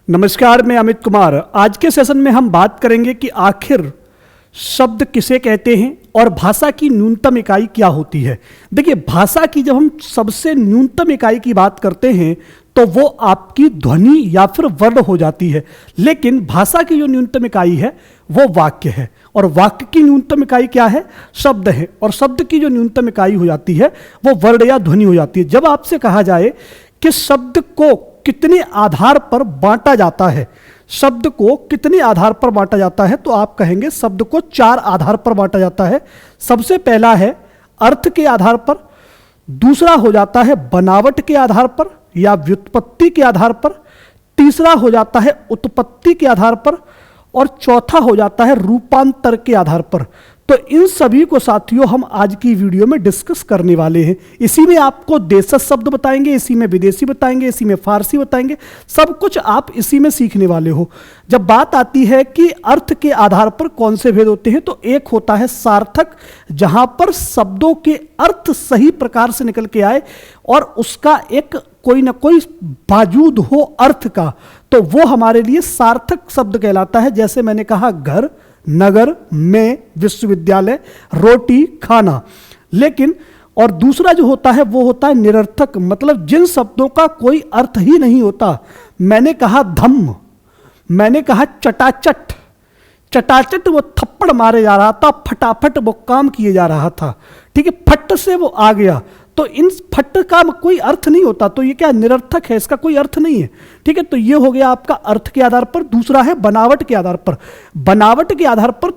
नमस्कार, मैं अमित कुमार। आज के सेशन में हम बात करेंगे कि आखिर शब्द किसे कहते हैं और भाषा की न्यूनतम इकाई क्या होती है। देखिए, भाषा की जब हम सबसे न्यूनतम इकाई की बात करते हैं तो वो आपकी ध्वनि या फिर वर्ण हो जाती है, लेकिन भाषा की जो न्यूनतम इकाई है वो वाक्य है। और वाक्य की न्यूनतम इकाई क्या है? शब्द है। और शब्द की जो न्यूनतम इकाई हो जाती है वो वर्ण या ध्वनि हो जाती है। जब आपसे कहा जाए कि शब्द को कितने आधार पर बांटा जाता है, शब्द को कितने आधार पर बांटा जाता है, तो आप कहेंगे शब्द को 4 आधार पर बांटा जाता है। सबसे पहला है अर्थ के आधार पर, दूसरा हो जाता है बनावट के आधार पर या व्युत्पत्ति के आधार पर, तीसरा हो जाता है उत्पत्ति के आधार पर, और चौथा हो जाता है रूपांतर के आधार पर। तो इन सभी को साथियों हम आज की वीडियो में डिस्कस करने वाले हैं। इसी में आपको देशज शब्द बताएंगे, इसी में विदेशी बताएंगे, इसी में फारसी बताएंगे, सब कुछ आप इसी में सीखने वाले हो। जब बात आती है कि अर्थ के आधार पर कौन से भेद होते हैं, तो एक होता है सार्थक, जहां पर शब्दों के अर्थ सही प्रकार से निकल के आए और उसका एक कोई ना कोई बाजूद हो अर्थ का, तो वो हमारे लिए सार्थक शब्द कहलाता है। जैसे मैंने कहा घर, नगर, में, विश्वविद्यालय, रोटी, खाना। लेकिन और दूसरा जो होता है वो होता है निरर्थक, मतलब जिन शब्दों का कोई अर्थ ही नहीं होता। मैंने कहा धम्म, मैंने कहा चटाचट, चटाचट वो थप्पड़ मारे जा रहा था, फटाफट वो काम किए जा रहा था, ठीक है, फट से वो आ गया। तो इन फट का कोई अर्थ नहीं होता, तो ये क्या निरर्थक है, इसका कोई अर्थ नहीं है, ठीक है। तो ये हो गया आपका अर्थ के आधार पर। दूसरा है बनावट के आधार पर। बनावट के आधार पर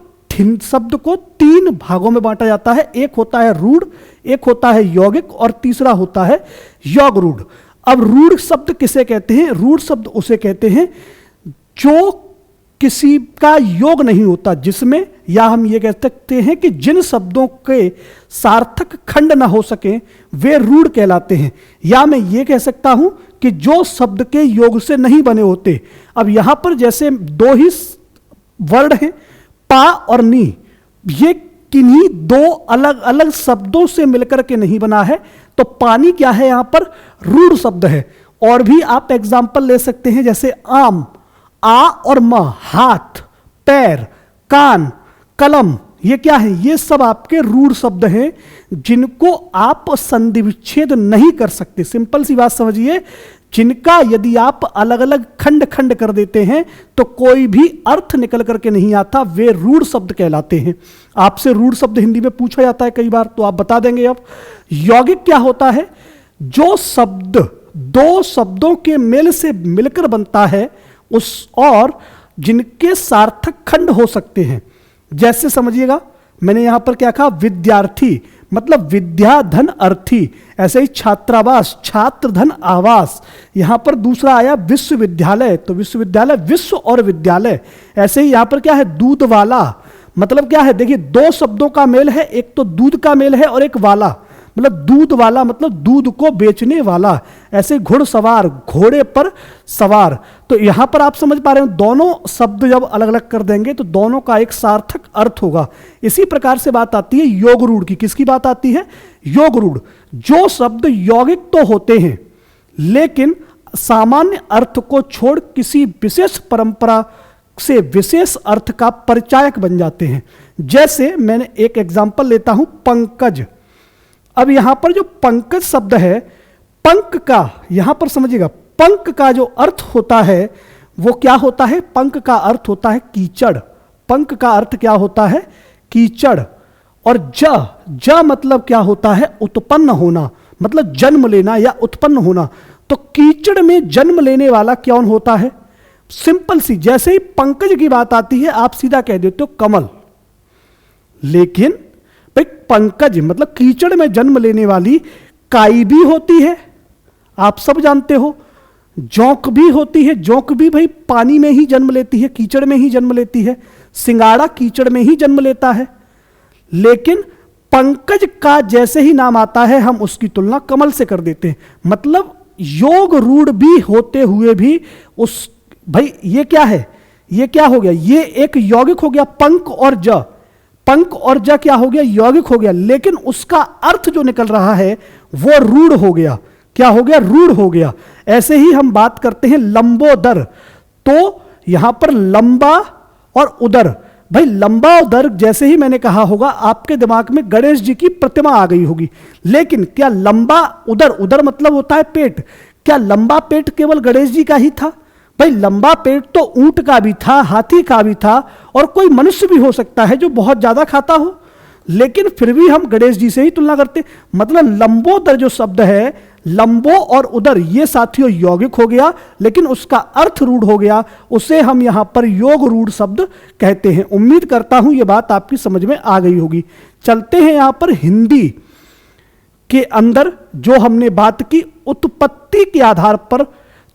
शब्द को 3 भागों में बांटा जाता है। एक होता है रूढ़, एक होता है यौगिक और तीसरा होता है योग रूढ़। अब रूढ़ शब्द किसे कहते हैं? रूढ़ शब्द उसे कहते हैं जो किसी का योग नहीं होता, जिसमें, या हम ये कह सकते हैं कि जिन शब्दों के सार्थक खंड ना हो सके वे रूढ़ कहलाते हैं। या मैं ये कह सकता हूं कि जो शब्द के योग से नहीं बने होते। अब यहां पर जैसे 2 ही वर्ड हैं, पा और नी, ये किन्हीं 2 अलग अलग शब्दों से मिलकर के नहीं बना है, तो पानी क्या है? यहां पर रूढ़ शब्द है। और भी आप एग्जाम्पल ले सकते हैं, जैसे आम, आ और म, हाथ, पैर, कान, कलम, ये क्या है? ये सब आपके रूढ़ शब्द हैं जिनको आप संधि विच्छेद नहीं कर सकते। सिंपल सी बात समझिए, जिनका यदि आप अलग अलग खंड खंड कर देते हैं तो कोई भी अर्थ निकल करके नहीं आता, वे रूढ़ शब्द कहलाते हैं। आपसे रूढ़ शब्द हिंदी में पूछा जाता है कई बार, तो आप बता देंगे। अब यौगिक क्या होता है? जो शब्द 2 शब्दों के मेल से मिलकर बनता है उस, और जिनके सार्थक खंड हो सकते हैं। जैसे समझिएगा, मैंने यहां पर क्या कहा? विद्यार्थी मतलब विद्या धन अर्थी। ऐसे ही छात्रावास, छात्र धन आवास। यहां पर दूसरा आया विश्वविद्यालय, तो विश्वविद्यालय विश्व और विद्यालय। ऐसे ही यहां पर क्या है? दूध वाला, मतलब क्या है? देखिए, 2 शब्दों का मेल है, एक तो दूध का मेल है और एक वाला, मतलब दूध वाला मतलब दूध को बेचने वाला। ऐसे घुड़सवार, घोड़े पर सवार। तो यहां पर आप समझ पा रहे हो, दोनों शब्द जब अलग अलग कर देंगे तो दोनों का एक सार्थक अर्थ होगा। इसी प्रकार से बात आती है योग रूढ़ की। किसकी बात आती है? योग रूढ़। जो शब्द यौगिक तो होते हैं लेकिन सामान्य अर्थ को छोड़ किसी विशेष परंपरा से विशेष अर्थ का परिचायक बन जाते हैं। जैसे मैंने एक एग्जाम्पल लेता हूं, पंकज। अब यहां पर जो पंकज शब्द है, पंक का, यहां पर समझिएगा, पंक का जो अर्थ होता है वो क्या होता है? पंक का अर्थ होता है कीचड़। पंक का अर्थ क्या होता है? कीचड़। और ज मतलब क्या होता है? उत्पन्न होना, मतलब जन्म लेना या उत्पन्न होना। तो कीचड़ में जन्म लेने वाला कौन होता है? सिंपल सी, जैसे ही पंकज की बात आती है आप सीधा कह देते हो कमल। लेकिन भाई पंकज मतलब कीचड़ में जन्म लेने वाली काई भी होती है, आप सब जानते हो। जोंक भी होती है, जोंक भी भाई पानी में ही जन्म लेती है, कीचड़ में ही जन्म लेती है। सिंगाड़ा कीचड़ में ही जन्म लेता है। लेकिन पंकज का जैसे ही नाम आता है हम उसकी तुलना कमल से कर देते हैं। मतलब योग रूढ़ भी होते हुए भी उस, भाई ये क्या है? ये क्या हो गया? ये एक यौगिक हो गया, पंक और ज। पंक और ज क्या हो गया? यौगिक हो गया, लेकिन उसका अर्थ जो निकल रहा है वो रूढ़ हो गया। क्या हो गया? रूढ़ हो गया। ऐसे ही हम बात करते हैं लंबोदर, तो यहां पर लंबा और उदर, भाई लंबा उदर जैसे ही मैंने कहा होगा आपके दिमाग में गणेश जी की प्रतिमा आ गई होगी। लेकिन क्या लंबा उदर, उदर मतलब होता है पेट, क्या लंबा पेट केवल गणेश जी का ही था? भाई लंबा पेट तो ऊंट का भी था, हाथी का भी था, और कोई मनुष्य भी हो सकता है जो बहुत ज्यादा खाता हो, लेकिन फिर भी हम गणेश जी से ही तुलना करते। मतलब लंबोदर जो शब्द है, लंबो और उदर, ये साथियों यौगिक हो गया, लेकिन उसका अर्थ रूढ़ हो गया, उसे हम यहां पर योग रूढ़ शब्द कहते हैं। उम्मीद करता हूं यह बात आपकी समझ में आ गई होगी। चलते हैं यहां पर हिंदी के अंदर जो हमने बात की उत्पत्ति के आधार पर।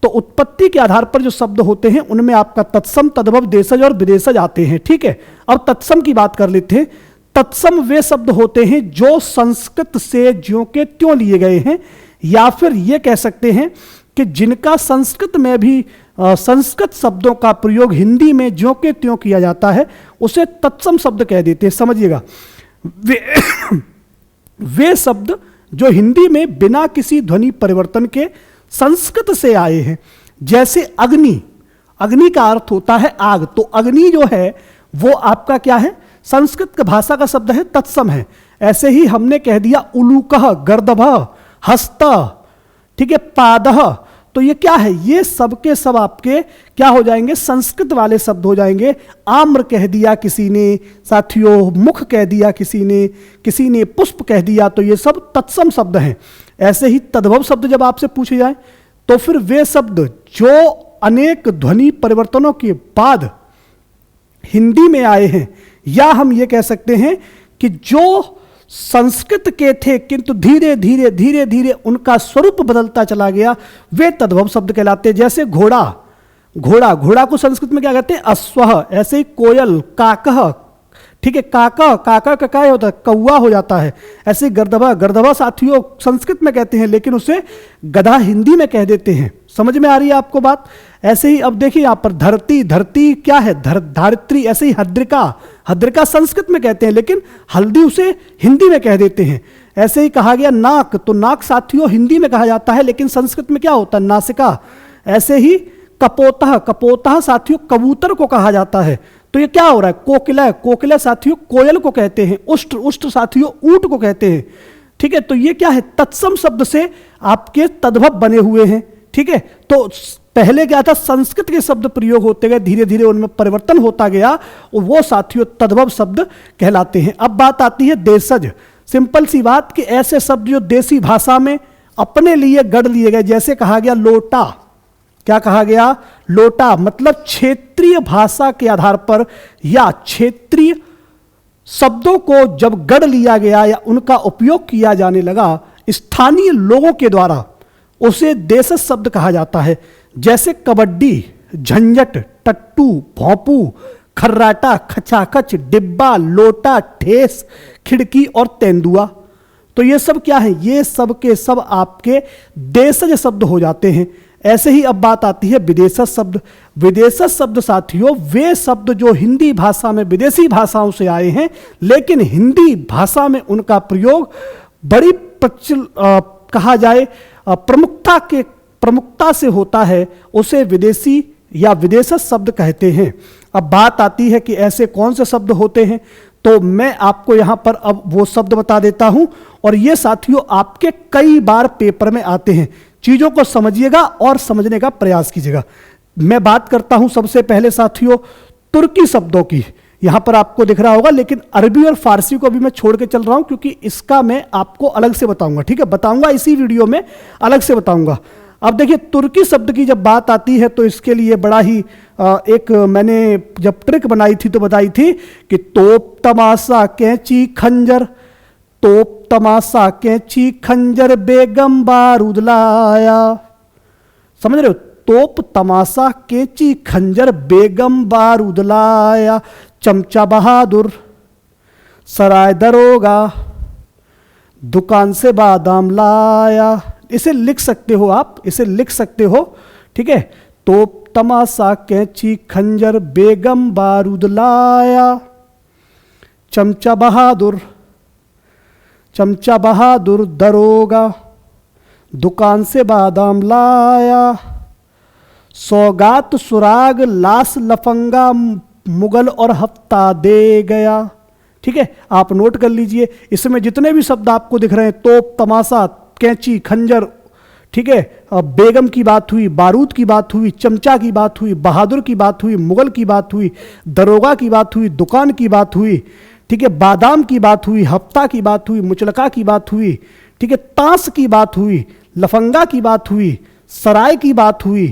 तो उत्पत्ति के आधार पर जो शब्द होते हैं उनमें आपका तत्सम, तद्भव, देशज और विदेशज आते हैं। ठीक है, अब तत्सम की बात कर लेते हैं। तत्सम वे शब्द होते हैं जो संस्कृत से ज्यों के त्यों लिए गए हैं, या फिर यह कह सकते हैं कि जिनका संस्कृत में भी संस्कृत शब्दों का प्रयोग हिंदी में ज्यों के त्यों किया जाता है, उसे तत्सम शब्द कह देते हैं। समझिएगा, वे शब्द जो हिंदी में बिना किसी ध्वनि परिवर्तन के संस्कृत से आए हैं। जैसे अग्नि, अग्नि का अर्थ होता है आग, तो अग्नि जो है वो आपका क्या है, संस्कृत भाषा का शब्द है, तत्सम है। ऐसे ही हमने कह दिया उलूकह, गर्दभः, हस्त, ठीक है, पादः, तो ये क्या है, ये सब के सब आपके क्या हो जाएंगे, संस्कृत वाले शब्द हो जाएंगे। आम्र कह दिया किसी ने साथियों, मुख कह दिया किसी ने पुष्प कह दिया, तो ये सब तत्सम शब्द हैं। ऐसे ही तद्भव शब्द जब आपसे पूछे जाए तो फिर वे शब्द जो अनेक ध्वनि परिवर्तनों के बाद हिंदी में आए हैं, या हम ये कह सकते हैं कि जो संस्कृत के थे किंतु धीरे धीरे उनका स्वरूप बदलता चला गया, वे तद्भव शब्द कहलाते हैं। जैसे घोड़ा, घोड़ा को संस्कृत में क्या कहते हैं, अश्वः। ऐसे ही कोयल, काकः, ठीक है, काका का क्या होता है, कौवा हो जाता है। ऐसे गर्दभा साथियों संस्कृत में कहते हैं, लेकिन उसे गधा हिंदी में कह देते हैं। समझ में आ रही है आपको बात? ऐसे ही अब देखिए यहां पर धरती क्या है, धारित्री। ऐसे ही हद्रिका संस्कृत में कहते हैं, लेकिन हल्दी उसे हिंदी में कह देते हैं। ऐसे ही कहा गया नाक, तो नाक साथियों हिंदी में कहा जाता है, लेकिन संस्कृत में क्या होता है, नासिका। ऐसे ही कपोतः साथियों कबूतर को कहा जाता है, तो ये क्या हो रहा है, कोकिला साथियों कोयल को कहते हैं, उष्ट साथियों ऊंट को कहते हैं। ठीक है, तो ये क्या है, तत्सम शब्द से आपके तद्भव बने हुए हैं। ठीक है, तो पहले क्या था, संस्कृत के शब्द प्रयोग होते गए, धीरे धीरे उनमें परिवर्तन होता गया, और वो साथियों तद्भव शब्द कहलाते हैं। अब बात आती है देशज। सिंपल सी बात कि ऐसे शब्द जो देसी भाषा में अपने लिए गढ़ लिए गए। जैसे कहा गया लोटा, क्या कहा गया, लोटा, मतलब क्षेत्रीय भाषा के आधार पर या क्षेत्रीय शब्दों को जब गढ़ लिया गया या उनका उपयोग किया जाने लगा स्थानीय लोगों के द्वारा, उसे देशज शब्द कहा जाता है। जैसे कबड्डी, झंझट, टट्टू, भोंपू, खर्राटा, खचाखच, डिब्बा, लोटा, ठेस, खिड़की और तेंदुआ, तो ये सब क्या है, ये सब के सब आपके देशज शब्द हो जाते हैं। ऐसे ही अब बात आती है विदेशज शब्द। विदेशज शब्द साथियों वे शब्द जो हिंदी भाषा में विदेशी भाषाओं से आए हैं, लेकिन हिंदी भाषा में उनका प्रयोग बड़ी कहा जाए प्रमुखता से होता है, उसे विदेशी या विदेशज शब्द कहते हैं। अब बात आती है कि ऐसे कौन से शब्द होते हैं, तो मैं आपको यहां पर अब वो शब्द बता देता हूं, और ये साथियों आपके कई बार पेपर में आते हैं। चीजों को समझिएगा और समझने का प्रयास कीजिएगा। मैं बात करता हूं सबसे पहले साथियों तुर्की शब्दों की। यहां पर आपको दिख रहा होगा, लेकिन अरबी और फारसी को भी मैं छोड़ के चल रहा हूं, क्योंकि इसका मैं आपको अलग से बताऊंगा। ठीक है, बताऊंगा इसी वीडियो में, अलग से बताऊंगा। अब देखिए तुर्की शब्द की जब बात आती है तो इसके लिए बड़ा ही एक मैंने जब ट्रिक बनाई थी तो बताई थी कि तोप तमाशा कैंची खंजर, तोप तमाशा कैंची खंजर बेगम बारूद लाया। समझ रहे हो, तोप तमाशा कैंची खंजर बेगम बारूद लाया, चमचा बहादुर सराय दरोगा दुकान से बादाम लाया। इसे लिख सकते हो आप, इसे लिख सकते हो। ठीक है, तोप तमाशा कैंची खंजर बेगम बारूद लाया, चमचा बहादुर दरोगा दुकान से बादाम लाया, सौगात सुराग लाश लफंगा मुगल और हफ्ता दे गया। ठीक है, आप नोट कर लीजिए। इसमें जितने भी शब्द आपको दिख रहे हैं, तोप, तमाशा, कैंची, खंजर, ठीक है, बेगम की बात हुई, बारूद की बात हुई, चमचा की बात हुई, बहादुर की बात हुई, मुगल की बात हुई, दरोगा की बात हुई, दुकान की बात हुई, ठीक है, बादाम की बात हुई, हफ्ता की बात हुई, मुचलका की बात हुई, ठीक है, ताश की बात हुई, लफंगा की बात हुई, सराय की बात हुई,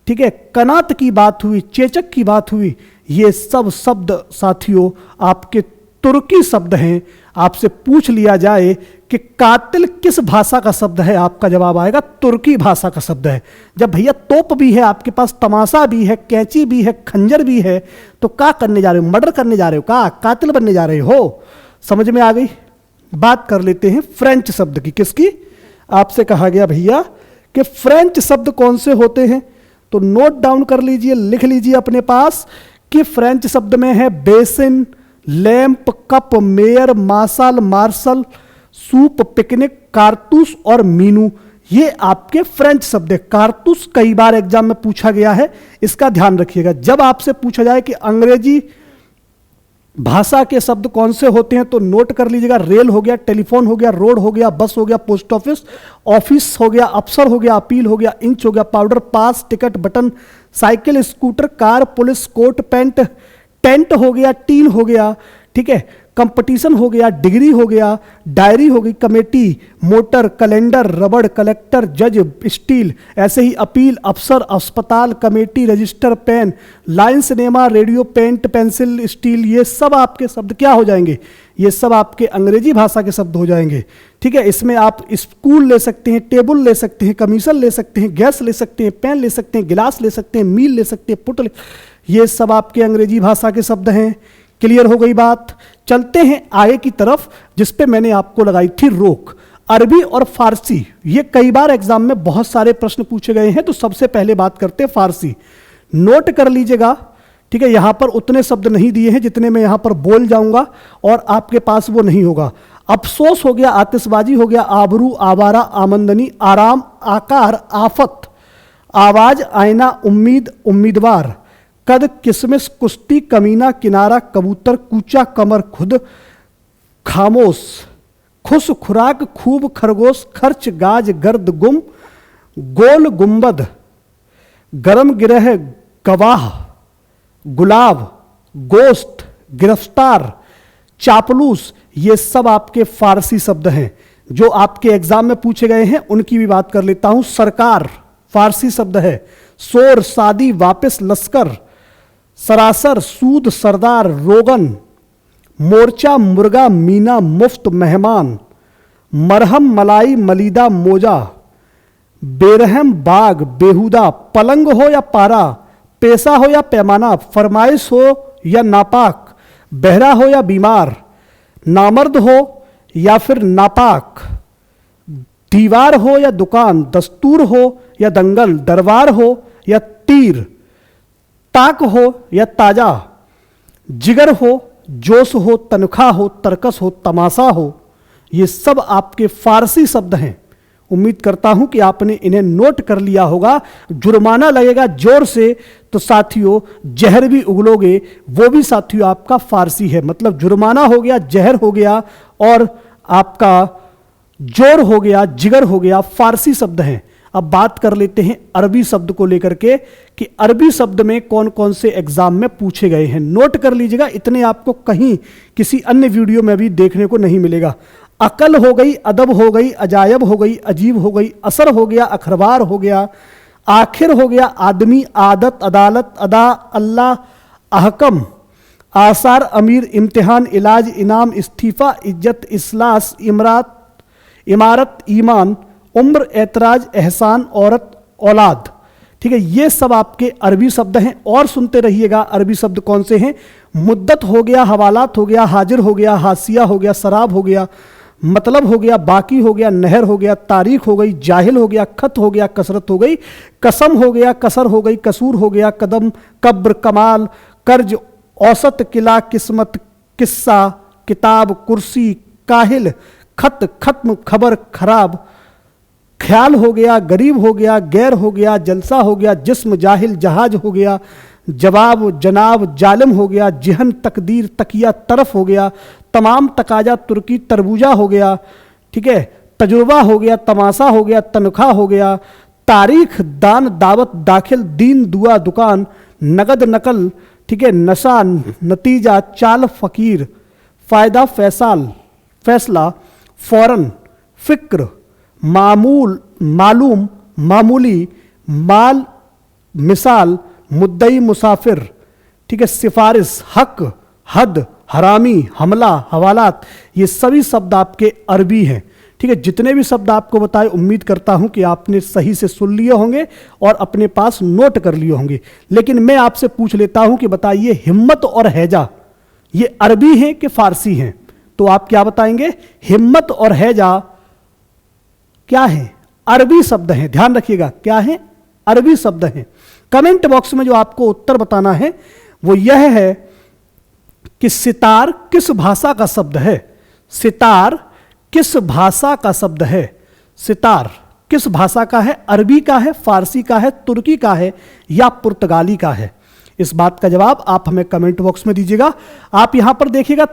ठीक है, कनात की बात हुई, चेचक की बात हुई। ये सब शब्द साथियों आपके तुर्की शब्द हैं। आपसे पूछ लिया जाए कि कातिल किस भाषा का शब्द है, आपका जवाब आएगा तुर्की भाषा का शब्द है। जब भैया तोप भी है आपके पास, तमाशा भी है, कैंची भी है, खंजर भी है, तो क्या करने जा रहे हो? मर्डर करने जा रहे हो? क्या कातिल बनने जा रहे हो? समझ में आ गई? बात कर लेते हैं फ्रेंच शब्द की। किसकी? आपसे कहा गया भैया कि फ्रेंच शब्द कौन से होते हैं, तो नोट डाउन कर लीजिए, लिख लीजिए अपने पास कि फ्रेंच शब्द में है basin, lamp, cup, mayor, marshal, marshal, soup, picnic, कारतूस और मीनू। ये आपके फ्रेंच शब्द है। कारतूस कई बार एग्जाम में पूछा गया है, इसका ध्यान रखिएगा। जब आपसे पूछा जाए कि अंग्रेजी भाषा के शब्द कौन से होते हैं, तो नोट कर लीजिएगा। रेल हो गया, टेलीफोन हो गया, रोड हो गया, बस हो गया, पोस्ट ऑफिस, ऑफिस हो गया, अफसर हो गया, अपील हो गया, इंच हो गया, powder, pass, ticket, button, cycle, scooter, car, police, coat, pant, tent हो गया, टीन हो गया, ठीक है, कंपटीशन हो गया, डिग्री हो गया, डायरी हो गई, कमेटी, मोटर, कैलेंडर, रबड़, कलेक्टर, जज, स्टील, ऐसे ही अपील, अफसर, अस्पताल, committee, register, pen, line, cinema, radio, paint, pencil, steel. ये सब आपके शब्द क्या हो जाएंगे? ये सब आपके अंग्रेजी भाषा के शब्द हो जाएंगे। ठीक है, इसमें आप स्कूल ले सकते हैं, टेबल ले सकते हैं, कमीशन ले सकते हैं, गैस ले सकते हैं, पेन ले सकते हैं, गिलास ले सकते हैं, मील ले सकते हैं, पुट ले, ये सब आपके अंग्रेजी भाषा के शब्द हैं। क्लियर हो गई बात? चलते हैं आगे की तरफ, जिस पे मैंने आपको लगाई थी रोक। अरबी और फारसी, ये कई बार एग्जाम में बहुत सारे प्रश्न पूछे गए हैं, तो सबसे पहले बात करते हैं फारसी। नोट कर लीजिएगा, ठीक है, यहां पर उतने शब्द नहीं दिए हैं जितने मैं यहां पर बोल जाऊंगा, और आपके पास वो नहीं होगा। अफसोस हो गया, आतिशबाजी हो गया, आबरू, आवारा, आमंदनी, आराम, आकार, आफत, आवाज, आईना, उम्मीद, उम्मीदवार, कद, किसमिस, कुश्ती, कमीना, किनारा, कबूतर, कूचा, कमर, खुद, खामोश, खुश, खुराक, खूब, खरगोश, खर्च, गाज, गर्द, गुम, गोल, गुंबद, गरम, गिरह, गवाह, गुलाब, गोश्त, गिरफ्तार, चापलूस। ये सब आपके फारसी शब्द हैं जो आपके एग्जाम में पूछे गए हैं। उनकी भी बात कर लेता हूं। सरकार फारसी शब्द है। शोर, शादी, वापस, लश्कर, सरासर, सूद, सरदार, रोगन, मोर्चा, मुर्गा, मीना, मुफ्त, मेहमान, मरहम, मलाई, मलीदा, मोजा, बेरहम, बाग, बेहुदा, पलंग हो या पारा, पेशा हो या पैमाना, फरमाइश हो या नापाक, बहरा हो या बीमार, नामर्द हो या फिर नापाक, दीवार हो या दुकान, दस्तूर हो या दंगल, दरबार हो या तीर, ताक हो या ताजा, जिगर हो, जोश हो, तनख्वाह हो, तरकस हो, तमाशा हो। ये सब आपके फारसी शब्द हैं। उम्मीद करता हूं कि आपने इन्हें नोट कर लिया होगा। जुर्माना लगेगा जोर से तो साथियों जहर भी उगलोगे, वो भी साथियों आपका फारसी है। मतलब जुर्माना हो गया, जहर हो गया और आपका जोर हो गया, जिगर हो गया, फारसी शब्द हैं। अब बात कर लेते हैं अरबी शब्द को लेकर के कि अरबी शब्द में कौन कौन से एग्जाम में पूछे गए हैं। नोट कर लीजिएगा, इतने आपको कहीं किसी अन्य वीडियो में भी देखने को नहीं मिलेगा। अकल हो गई, अदब हो गई, अजायब हो गई, अजीब हो गई, असर हो गया, अखबार हो गया, आखिर हो गया, आदमी, आदत, अदालत, अदा, अल्लाह, अहकम, आसार, अमीर, इम्तिहान, इलाज, इनाम, इस्तीफा, इज्जत, इस्लास, इमारत, ईमान, उम्र, ऐतराज, एहसान, औरत, औलाद। ठीक है, ये सब आपके अरबी शब्द हैं। और सुनते रहिएगा अरबी शब्द कौन से हैं। मुद्दत हो गया, हवालात हो गया, हाजिर हो गया, हासिया हो गया, शराब हो गया, मतलब हो गया, बाकी हो गया, नहर हो गया, तारीख हो गई, जाहिल हो गया, खत हो गया, कसरत हो गई, कसम हो गया, कसर हो गई, कसूर हो गया, कदम, कब्र, कमाल, कर्ज, औसत, किला, किस्मत, किस्सा, किताब, कुर्सी, काहिल, खत, खत्म, खबर, खराब, ख्याल हो गया, गरीब हो गया, गैर हो गया, जलसा हो गया, जिस्म जाहिल जहाज हो गया, जवाब जनाब जालिम हो गया, जिहन तकदीर तकिया तरफ हो गया, तमाम तकाजा तुर्की तरबूजा हो गया, ठीक है, तजुर्बा हो गया, तमाशा हो गया, तनख्वाह हो गया, तारीख दान दावत दाखिल दीन दुआ दुकान, नगद नकल, ठीक है, नशा नतीजा चाल फकीर, फ़ायदा फैसाल फैसला, फौरन फिक्र, मामूल मालूम मामूली, माल मिसाल, मुद्दई मुसाफिर, ठीक है, सिफारिश हक हद हरामी हमला हवालात, ये सभी शब्द आपके अरबी हैं। ठीक है, जितने भी शब्द आपको बताए उम्मीद करता हूं कि आपने सही से सुन लिए होंगे और अपने पास नोट कर लिए होंगे। लेकिन मैं आपसे पूछ लेता हूं कि बताइए हिम्मत और हैजा ये अरबी हैं कि फारसी हैं? तो आप क्या बताएंगे? हिम्मत और हैजा क्या है? अरबी शब्द हैं। ध्यान रखिएगा, क्या है? अरबी शब्द हैं। कमेंट बॉक्स में जो आपको उत्तर बताना है वो यह है कि सितार किस भाषा का शब्द है? सितार किस भाषा का शब्द है? सितार किस भाषा का है? अरबी का है, फारसी का है, तुर्की का है या पुर्तगाली का है? इस बात का जवाब आप हमें कमेंट बॉक्स में दीजिएगा। आप यहां पर देखिएगा,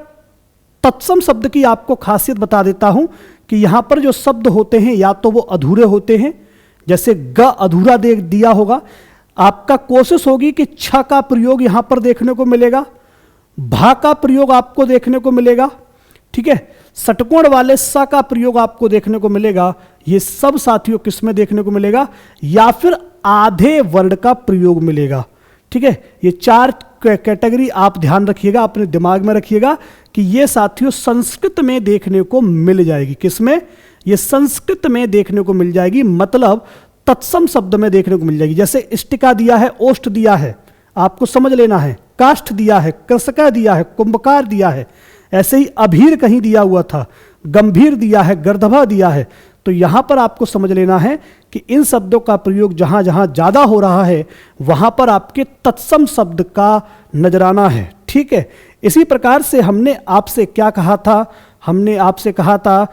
तत्सम शब्द की आपको खासियत बता देता हूं कि यहां पर जो शब्द होते हैं या तो वो अधूरे होते हैं, जैसे ग अधूरा दे दिया होगा। आपका कोशिश होगी कि छ का प्रयोग यहां पर देखने को मिलेगा, भा का प्रयोग आपको देखने को मिलेगा, ठीक है, षटकोण वाले स का प्रयोग आपको देखने को मिलेगा। ये सब साथियों किस में देखने को मिलेगा? या फिर आधे वर्ण का प्रयोग मिलेगा। ठीक है, ये चार कैटेगरी आप ध्यान रखिएगा, अपने दिमाग में रखिएगा कि ये साथियों संस्कृत में देखने को मिल जाएगी। किसमें? ये संस्कृत में देखने को मिल जाएगी, मतलब तत्सम शब्द में देखने को मिल जाएगी। जैसे इष्टिका दिया है, ओष्ठ दिया है, आपको समझ लेना है, काष्ठ दिया है, कृषका दिया है, कुंभकार दिया है, ऐसे ही अभीर कहीं दिया हुआ था, गंभीर दिया है, गर्दभा दिया है। तो यहां पर आपको समझ लेना है कि इन शब्दों का प्रयोग जहां जहां ज्यादा हो रहा है वहां पर आपके तत्सम शब्द का नजराना है। ठीक है, इसी प्रकार से हमने आपसे क्या कहा था? हमने आपसे कहा था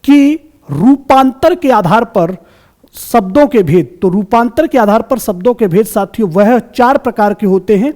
कि रूपांतर के आधार पर शब्दों के भेद। तो रूपांतर के आधार पर शब्दों के भेद साथियों वह चार प्रकार के होते हैं।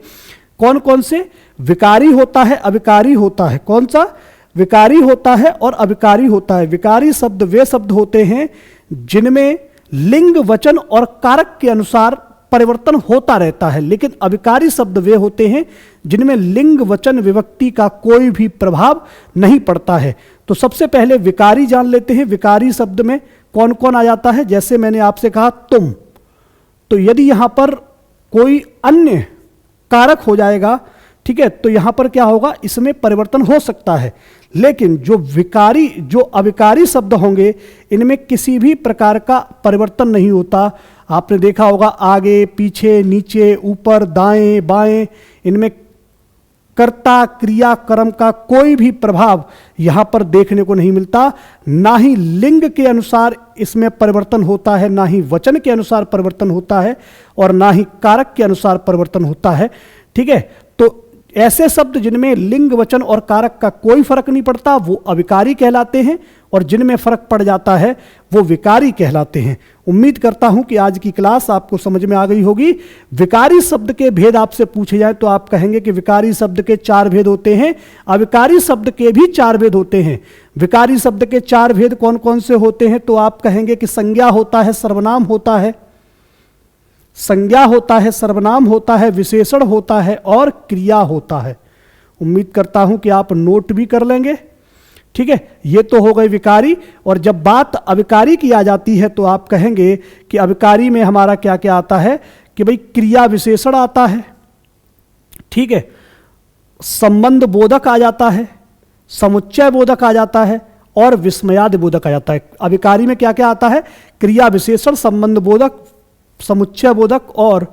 कौन कौन से? विकारी होता है, अविकारी होता है। कौन सा? विकारी होता है और अविकारी होता है। विकारी शब्द वे शब्द होते हैं जिनमें लिंग वचन और कारक के अनुसार परिवर्तन होता रहता है, लेकिन अविकारी शब्द वे होते हैं जिनमें लिंग वचन विभक्ति का कोई भी प्रभाव नहीं पड़ता है। तो सबसे पहले विकारी जान लेते हैं। विकारी शब्द में कौन कौन आ जाता है? जैसे मैंने आपसे कहा तुम, तो यदि यहां पर कोई अन्य कारक हो जाएगा, ठीक है, तो यहां पर क्या होगा? इसमें परिवर्तन हो सकता है। लेकिन जो अविकारी शब्द होंगे इनमें किसी भी प्रकार का परिवर्तन नहीं होता। आपने देखा होगा आगे पीछे नीचे ऊपर दाएं बाएं, इनमें कर्ता क्रिया कर्म का कोई भी प्रभाव यहां पर देखने को नहीं मिलता। ना ही लिंग के अनुसार इसमें परिवर्तन होता है, ना ही वचन के अनुसार परिवर्तन होता है और ना ही कारक के अनुसार परिवर्तन होता है। ठीक है, तो ऐसे शब्द जिनमें लिंग वचन और कारक का कोई फर्क नहीं पड़ता वो अविकारी कहलाते हैं, और जिनमें फर्क पड़ जाता है वो विकारी कहलाते हैं। उम्मीद करता हूं कि आज की क्लास आपको समझ में आ गई होगी। विकारी शब्द के भेद आपसे पूछे जाए तो आप कहेंगे कि विकारी शब्द के चार भेद होते हैं, अविकारी शब्द के भी चार भेद होते हैं। विकारी शब्द के चार भेद कौन कौन से होते हैं? तो आप कहेंगे कि संज्ञा होता है, सर्वनाम होता है, संज्ञा होता है, सर्वनाम होता है, विशेषण होता है और क्रिया होता है। उम्मीद करता हूं कि आप नोट भी कर लेंगे। ठीक है, ये तो हो गए विकारी। और जब बात अविकारी की आ जाती है तो आप कहेंगे कि अविकारी में हमारा क्या क्या आता है कि भाई क्रिया विशेषण आता है, ठीक है, संबंध बोधक आ जाता है, समुच्चय बोधक आ जाता है और विस्मयादि बोधक आ जाता है। अविकारी में क्या क्या आता है? क्रिया विशेषण, संबंध बोधक, समुच्चय बोधक और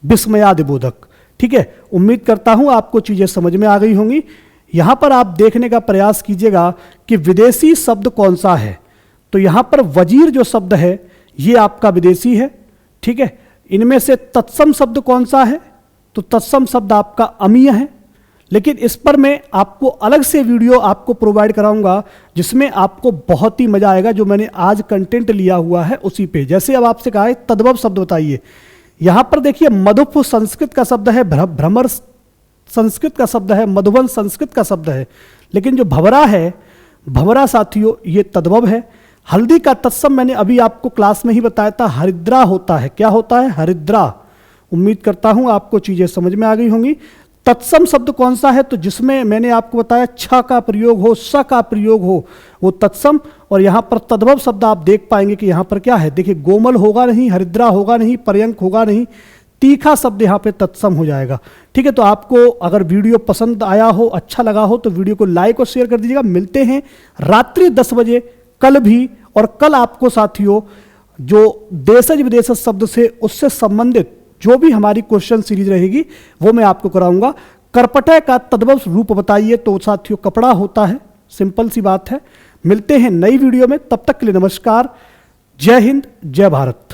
विस्मयादि बोधक। ठीक है, उम्मीद करता हूं आपको चीजें समझ में आ गई होंगी। यहां पर आप देखने का प्रयास कीजिएगा कि विदेशी शब्द कौन सा है। तो यहां पर वजीर जो शब्द है ये आपका विदेशी है। ठीक है, इनमें से तत्सम शब्द कौन सा है? तो तत्सम शब्द आपका अमीय है। लेकिन इस पर मैं आपको अलग से वीडियो आपको प्रोवाइड कराऊंगा जिसमें आपको बहुत ही मजा आएगा। जो मैंने आज कंटेंट लिया हुआ है उसी पे, जैसे अब आपसे कहा है तद्भव शब्द बताइए। यहां पर देखिए मधुप संस्कृत का शब्द है, भ्रमर संस्कृत का शब्द है, मधुबन संस्कृत का शब्द है, लेकिन जो भंवरा है, भंवरा साथियों ये तद्भव है। हल्दी का तत्सम मैंने अभी आपको क्लास में ही बताया था, हरिद्रा होता है। क्या होता है? हरिद्रा। उम्मीद करता हूं आपको चीजें समझ में आ गई होंगी। तत्सम शब्द कौन सा है? तो जिसमें मैंने आपको बताया छ का प्रयोग हो, स का प्रयोग हो, वो तत्सम। और यहां पर तद्भव शब्द आप देख पाएंगे कि यहां पर क्या है, देखिए गोमल होगा नहीं, हरिद्रा होगा नहीं, पर्यंक होगा नहीं, तीखा शब्द यहां पे तत्सम हो जाएगा। ठीक है, तो आपको अगर वीडियो पसंद आया हो, अच्छा लगा हो, तो वीडियो को लाइक और शेयर कर दीजिएगा। मिलते हैं रात्रि 10 बजे कल भी। और कल आपको साथियों जो देशज विदेशज शब्द से उससे संबंधित जो भी हमारी क्वेश्चन सीरीज रहेगी वो मैं आपको कराऊंगा। करपटे का तद्भव रूप बताइए, तो साथियों कपड़ा होता है, सिंपल सी बात है। मिलते हैं नई वीडियो में, तब तक के लिए नमस्कार, जय हिंद, जय भारत।